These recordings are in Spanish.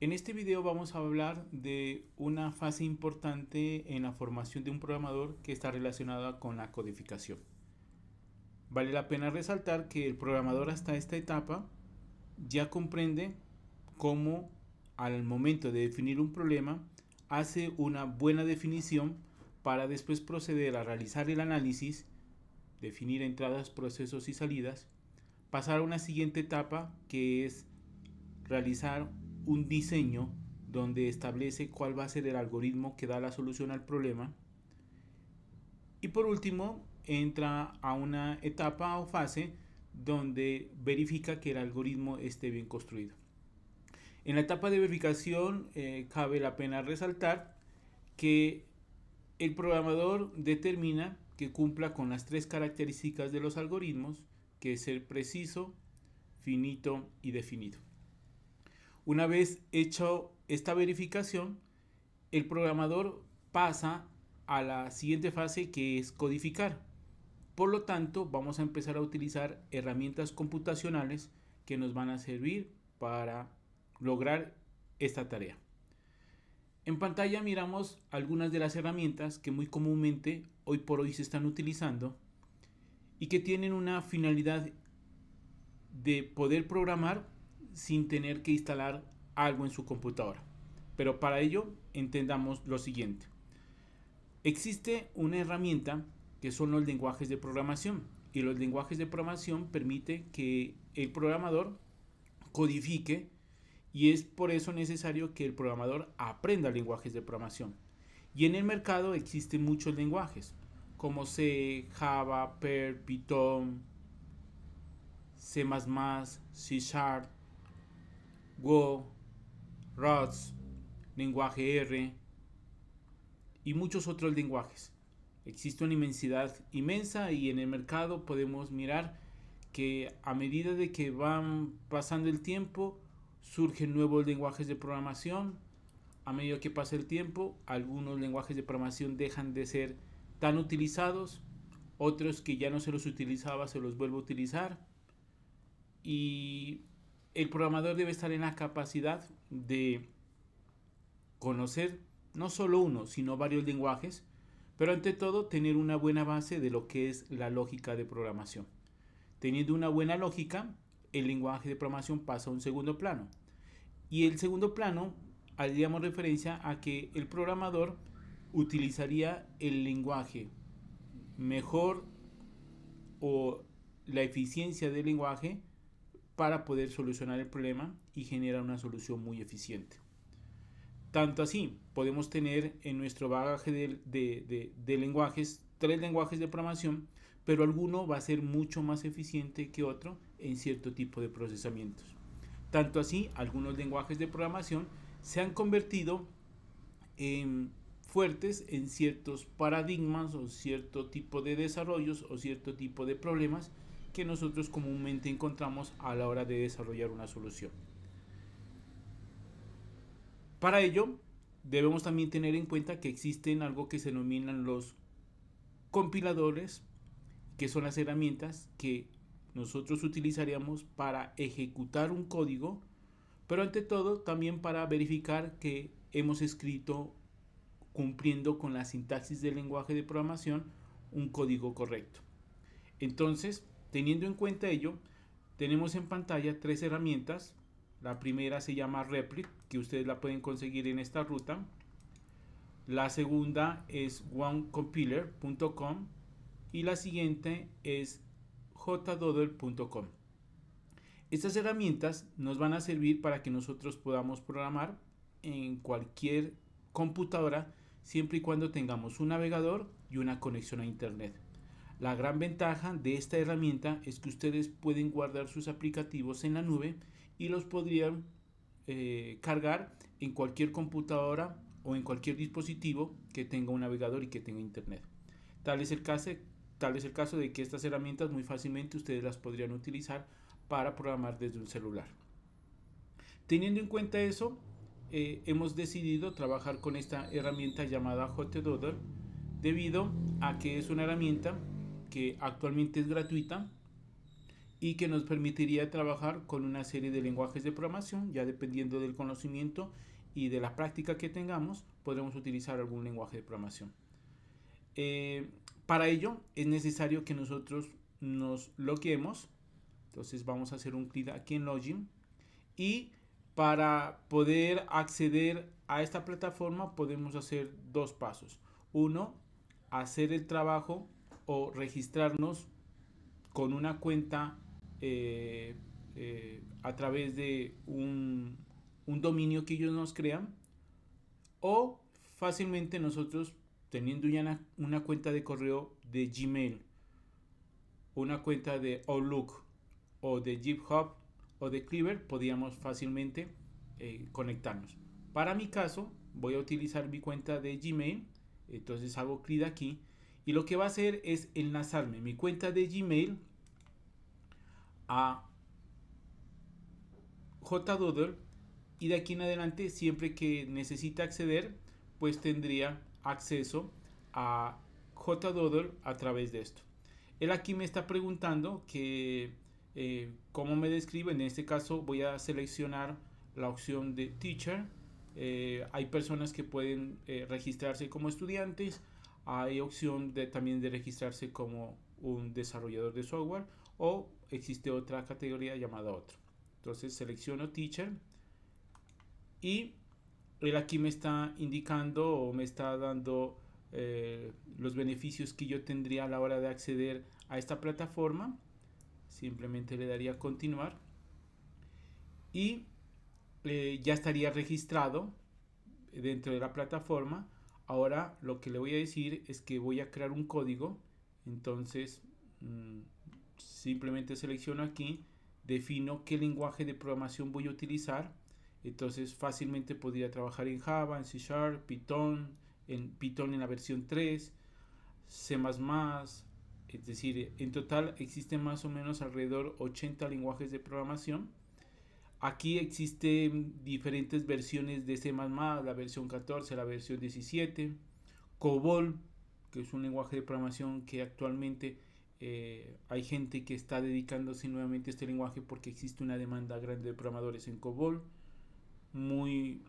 En este video vamos a hablar de una fase importante en la formación de un programador que está relacionada con la codificación. Vale la pena resaltar que el programador hasta esta etapa ya comprende cómo al momento de definir un problema hace una buena definición para después proceder a realizar el análisis, definir entradas, procesos y salidas, pasar a una siguiente etapa que es realizar un diseño donde establece cuál va a ser el algoritmo que da la solución al problema. Y por último, entra a una etapa o fase donde verifica que el algoritmo esté bien construido. En la etapa de verificación cabe la pena resaltar que el programador determina que cumpla con las tres características de los algoritmos, que es ser preciso, finito y definido. Una vez hecho esta verificación, el programador pasa a la siguiente fase, que es codificar. Por lo tanto, vamos a empezar a utilizar herramientas computacionales que nos van a servir para lograr esta tarea. En pantalla miramos algunas de las herramientas que muy comúnmente hoy por hoy se están utilizando y que tienen una finalidad de poder programar sin tener que instalar algo en su computadora. Pero para ello entendamos lo siguiente. Existe una herramienta que son los lenguajes de programación, y los lenguajes de programación permiten que el programador codifique, y es por eso necesario que el programador aprenda lenguajes de programación. Y en el mercado existen muchos lenguajes como C, Java, Perl, Python, C++, C Sharp, Go, Rust, lenguaje R y muchos otros lenguajes. Existe una inmensidad inmensa, y en el mercado podemos mirar que a medida de que van pasando el tiempo surgen nuevos lenguajes de programación. A medida que pasa el tiempo, algunos lenguajes de programación dejan de ser tan utilizados, otros que ya no se los utilizaba se los vuelve a utilizar, y el programador debe estar en la capacidad de conocer no solo uno, sino varios lenguajes, pero ante todo tener una buena base de lo que es la lógica de programación. Teniendo una buena lógica, el lenguaje de programación pasa a un segundo plano. Y el segundo plano haríamos referencia a que el programador utilizaría el lenguaje mejor, o la eficiencia del lenguaje, para poder solucionar el problema y generar una solución muy eficiente. Tanto así, podemos tener en nuestro bagaje de lenguajes, tres lenguajes de programación, pero alguno va a ser mucho más eficiente que otro en cierto tipo de procesamientos. Tanto así, algunos lenguajes de programación se han convertido en fuertes en ciertos paradigmas o cierto tipo de desarrollos o cierto tipo de problemas que nosotros comúnmente encontramos a la hora de desarrollar una solución. Para ello, debemos también tener en cuenta que existen algo que se denominan los compiladores, que son las herramientas que nosotros utilizaríamos para ejecutar un código, pero ante todo también para verificar que hemos escrito, cumpliendo con la sintaxis del lenguaje de programación, un código correcto. Entonces, teniendo en cuenta ello, tenemos en pantalla tres herramientas. La primera se llama Replit, que ustedes la pueden conseguir en esta ruta. La segunda es onecompiler.com y la siguiente es jdoodle.com. Estas herramientas nos van a servir para que nosotros podamos programar en cualquier computadora, siempre y cuando tengamos un navegador y una conexión a internet. La gran ventaja de esta herramienta es que ustedes pueden guardar sus aplicativos en la nube y los podrían cargar en cualquier computadora o en cualquier dispositivo que tenga un navegador y que tenga internet. Tal es el caso de que estas herramientas muy fácilmente ustedes las podrían utilizar para programar desde un celular. Teniendo en cuenta eso, hemos decidido trabajar con esta herramienta llamada JDoodle, debido a que es una herramienta que actualmente es gratuita y que nos permitiría trabajar con una serie de lenguajes de programación, ya dependiendo del conocimiento y de la práctica que tengamos, podremos utilizar algún lenguaje de programación. Eh, para ello es necesario que nosotros nos loguemos, entonces vamos a hacer un clic aquí en Login y para poder acceder a esta plataforma podemos hacer dos pasos. Uno, hacer el trabajo o registrarnos con una cuenta a través de un dominio que ellos nos crean, o fácilmente nosotros teniendo ya una cuenta de correo de Gmail, una cuenta de Outlook o de GitHub o de Cleaver, podíamos fácilmente conectarnos. Para mi caso voy a utilizar mi cuenta de Gmail, entonces hago clic aquí y lo que va a hacer es enlazarme mi cuenta de Gmail a JDoodle, y de aquí en adelante siempre que necesite acceder pues tendría acceso a JDoodle a través de esto. Él aquí me está preguntando que cómo me describe. En este caso voy a seleccionar la opción de Teacher. Hay personas que pueden registrarse como estudiantes, hay opción también de registrarse como un desarrollador de software, o existe otra categoría llamada otro. Entonces selecciono Teacher y él aquí me está indicando o me está dando los beneficios que yo tendría a la hora de acceder a esta plataforma. Simplemente le daría a continuar y ya estaría registrado dentro de la plataforma. Ahora lo que le voy a decir es que voy a crear un código. Entonces simplemente selecciono aquí, defino qué lenguaje de programación voy a utilizar. Entonces fácilmente podría trabajar en Java, en C#, Python en la versión 3, C++, es decir, en total existen más o menos alrededor 80 lenguajes de programación. Aquí existen diferentes versiones de C++, la versión 14, la versión 17, COBOL, que es un lenguaje de programación que actualmente hay gente que está dedicándose nuevamente a este lenguaje porque existe una demanda grande de programadores en COBOL, muy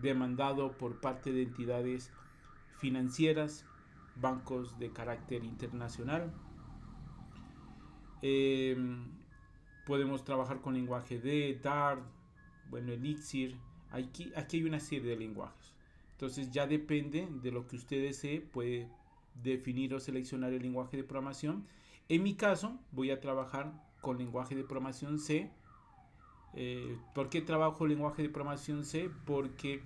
demandado por parte de entidades financieras, bancos de carácter internacional. Podemos trabajar con lenguaje D, Dart, bueno, Elixir. Aquí hay una serie de lenguajes. Entonces ya depende de lo que usted desee, puede definir o seleccionar el lenguaje de programación. En mi caso voy a trabajar con lenguaje de programación C. ¿Por qué trabajo lenguaje de programación C? Porque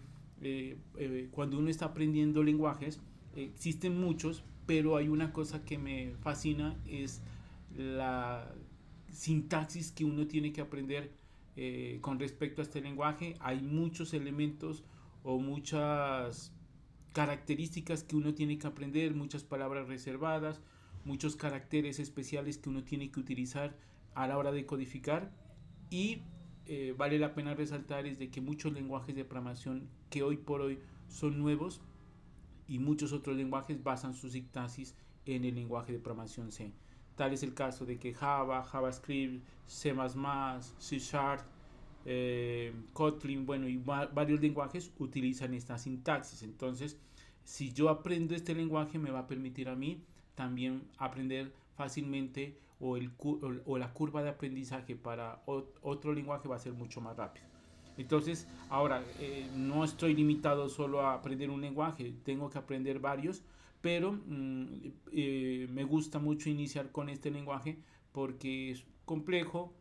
cuando uno está aprendiendo lenguajes, existen muchos, pero hay una cosa que me fascina, es la sintaxis que uno tiene que aprender con respecto a este lenguaje. Hay muchos elementos o muchas características que uno tiene que aprender, muchas palabras reservadas, muchos caracteres especiales que uno tiene que utilizar a la hora de codificar. Y vale la pena resaltar es de que muchos lenguajes de programación que hoy por hoy son nuevos y muchos otros lenguajes basan su sintaxis en el lenguaje de programación C. Tal es el caso de que Java, JavaScript, C++, C#, Kotlin, bueno, y varios lenguajes utilizan esta sintaxis. Entonces, si yo aprendo este lenguaje, me va a permitir a mí también aprender fácilmente, o la curva de aprendizaje para otro lenguaje va a ser mucho más rápido. Entonces, ahora no estoy limitado solo a aprender un lenguaje, tengo que aprender varios, pero me gusta mucho iniciar con este lenguaje porque es complejo,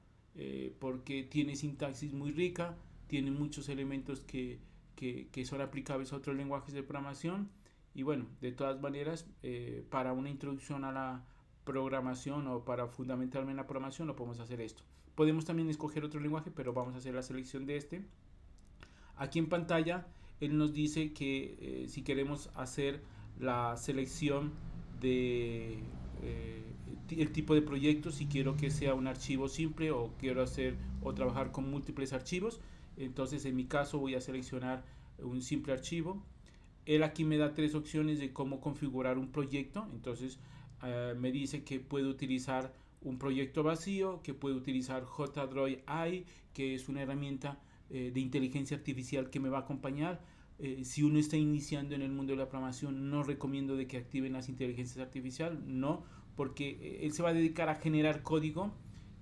porque tiene sintaxis muy rica, tiene muchos elementos que son aplicables a otros lenguajes de programación. Y bueno, de todas maneras, para una introducción a la programación o para fundamentarme en la programación, lo podemos hacer esto. Podemos también escoger otro lenguaje, pero vamos a hacer la selección de este. Aquí en pantalla, él nos dice que si queremos hacer la selección de el tipo de proyecto, si quiero que sea un archivo simple o quiero hacer o trabajar con múltiples archivos. Entonces, en mi caso, voy a seleccionar un simple archivo. Él aquí me da tres opciones de cómo configurar un proyecto. Entonces me dice que puedo utilizar un proyecto vacío, que puede utilizar JDroid AI, que es una herramienta de inteligencia artificial que me va a acompañar. Si uno está iniciando en el mundo de la programación, no recomiendo de que activen las inteligencias artificiales, no, porque él se va a dedicar a generar código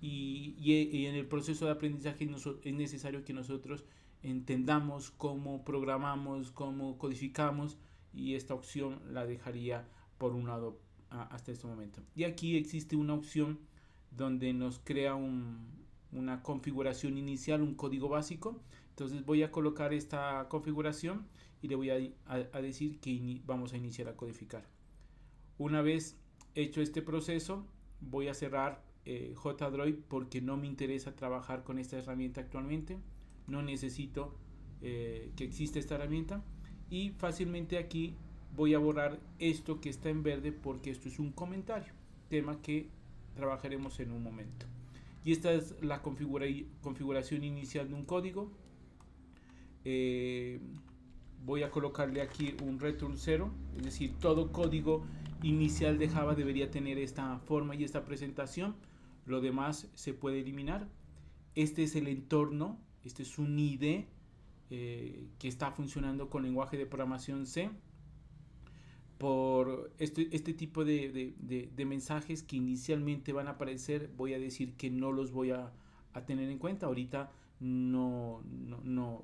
y en el proceso de aprendizaje es necesario que nosotros entendamos cómo programamos, cómo codificamos, y esta opción la dejaría por un lado hasta este momento. Y aquí existe una opción donde nos crea una configuración inicial, un código básico. Entonces voy a colocar esta configuración y le voy a decir que vamos a iniciar a codificar. Una vez hecho este proceso, voy a cerrar JDroid porque no me interesa trabajar con esta herramienta actualmente. No necesito que exista esta herramienta, y fácilmente aquí voy a borrar esto que está en verde porque esto es un comentario, tema que trabajaremos en un momento. Y esta es la configuración inicial de un código. Voy a colocarle aquí un return 0, es decir, todo código inicial de Java debería tener esta forma y esta presentación. Lo demás se puede eliminar. Este es el entorno, este es un IDE que está funcionando con lenguaje de programación C. Por este tipo de mensajes que inicialmente van a aparecer, voy a decir que no los voy a tener en cuenta. Ahorita no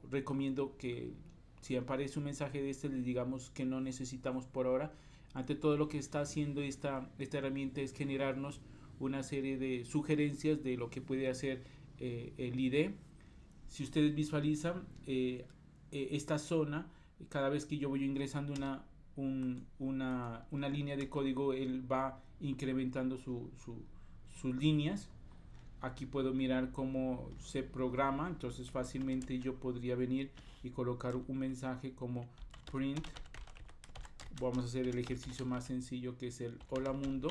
recomiendo que si aparece un mensaje de este, les digamos que no necesitamos por ahora. Ante todo, lo que está haciendo esta herramienta es generarnos una serie de sugerencias de lo que puede hacer el IDE. Si ustedes visualizan esta zona, cada vez que yo voy ingresando una línea de código, él va incrementando sus líneas. Aquí puedo mirar cómo se programa, entonces fácilmente yo podría venir y colocar un mensaje como print. Vamos a hacer el ejercicio más sencillo, que es el hola mundo.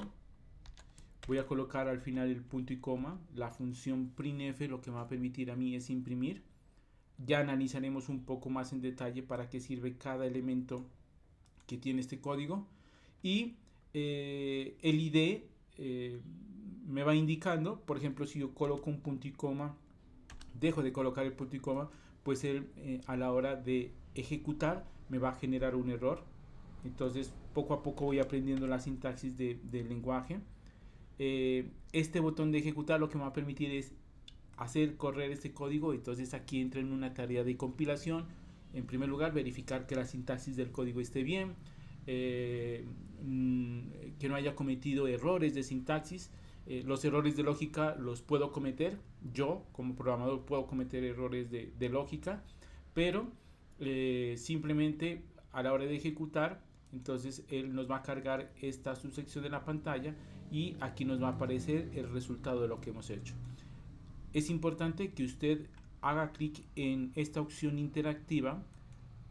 Voy a colocar al final el punto y coma. La función printf lo que me va a permitir a mí es imprimir. Ya analizaremos un poco más en detalle para qué sirve cada elemento que tiene este código. Y el ID me va indicando, por ejemplo, si yo coloco un punto y coma, dejo de colocar el punto y coma, pues él a la hora de ejecutar me va a generar un error. Entonces poco a poco voy aprendiendo la sintaxis del lenguaje. Este botón de ejecutar lo que me va a permitir es hacer correr este código. Entonces aquí entra en una tarea de compilación. En primer lugar, verificar que la sintaxis del código esté bien, que no haya cometido errores de sintaxis. Los errores de lógica los puedo cometer, yo como programador puedo cometer errores de lógica, pero simplemente a la hora de ejecutar, entonces él nos va a cargar esta subsección de la pantalla y aquí nos va a aparecer el resultado de lo que hemos hecho. Es importante que usted haga clic en esta opción interactiva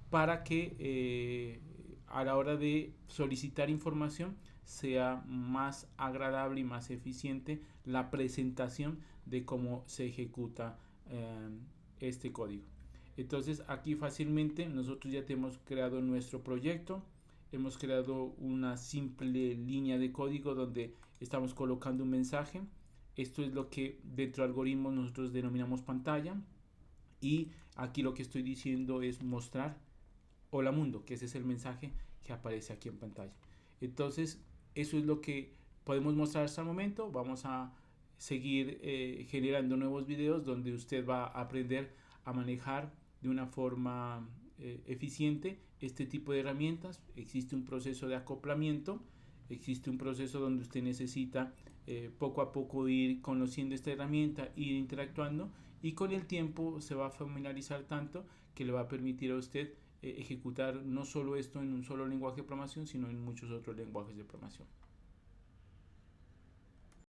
para que a la hora de solicitar información sea más agradable y más eficiente la presentación de cómo se ejecuta este código. Entonces aquí fácilmente nosotros ya tenemos creado nuestro proyecto, hemos creado una simple línea de código donde estamos colocando un mensaje. Esto es lo que dentro del algoritmo nosotros denominamos pantalla, y aquí lo que estoy diciendo es mostrar hola mundo, que ese es el mensaje que aparece aquí en pantalla. Entonces eso es lo que podemos mostrar hasta el momento. Vamos a seguir generando nuevos videos donde usted va a aprender a manejar de una forma eficiente este tipo de herramientas. Existe un proceso de acoplamiento, existe un proceso donde usted necesita poco a poco ir conociendo esta herramienta, ir interactuando, y con el tiempo se va a familiarizar tanto que le va a permitir a usted ejecutar no solo esto en un solo lenguaje de programación, sino en muchos otros lenguajes de programación.